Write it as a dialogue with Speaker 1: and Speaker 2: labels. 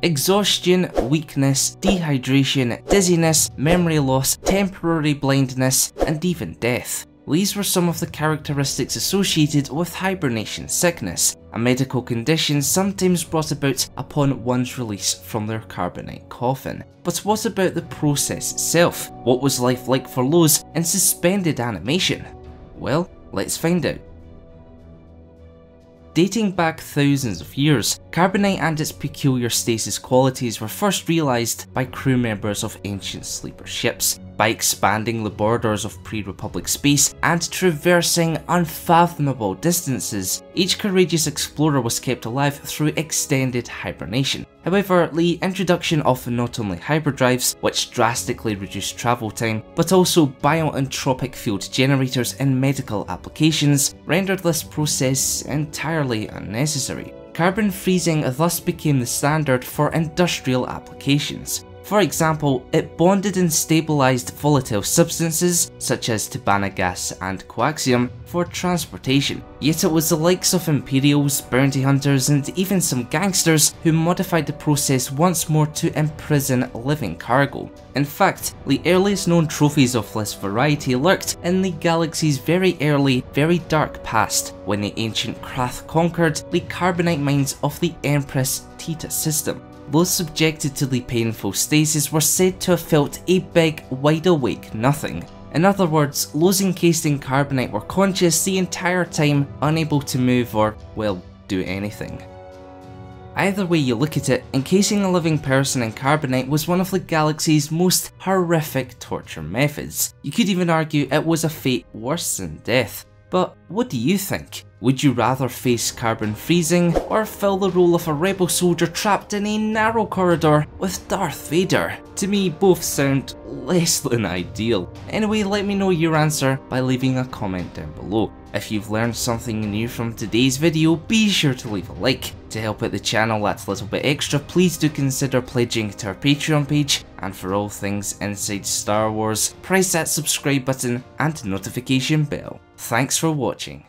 Speaker 1: exhaustion, weakness, dehydration, dizziness, memory loss, temporary blindness, and even death. These were some of the characteristics associated with hibernation sickness, a medical condition sometimes brought about upon one's release from their carbonite coffin. But what about the process itself? What was life like for those in suspended animation? Well, let's find out. Dating back thousands of years, carbonite and its peculiar stasis qualities were first realised by crew members of ancient sleeper ships. By expanding the borders of pre-Republic space and traversing unfathomable distances, each courageous explorer was kept alive through extended hibernation. However, the introduction of not only hyperdrives, which drastically reduced travel time, but also bioentropic field generators in medical applications, rendered this process entirely unnecessary. Carbon freezing thus became the standard for industrial applications. For example, it bonded and stabilised volatile substances such as tibana gas and coaxium for transportation. Yet it was the likes of Imperials, bounty hunters, and even some gangsters who modified the process once more to imprison living cargo. In fact, the earliest known trophies of this variety lurked in the galaxy's very early, very dark past, when the ancient Krath conquered the carbonite mines of the Empress Teta system. Those subjected to the painful stasis were said to have felt a big, wide-awake nothing. In other words, those encased in carbonite were conscious the entire time, unable to move or, well, do anything. Either way you look at it, encasing a living person in carbonite was one of the galaxy's most horrific torture methods. You could even argue it was a fate worse than death. But what do you think? Would you rather face carbon freezing or fill the role of a rebel soldier trapped in a narrow corridor with Darth Vader? To me, both sound less than ideal. Anyway, let me know your answer by leaving a comment down below. If you've learned something new from today's video, be sure to leave a like. To help out the channel that little bit extra, please do consider pledging to our Patreon page. And for all things inside Star Wars, press that subscribe button and notification bell. Thanks for watching.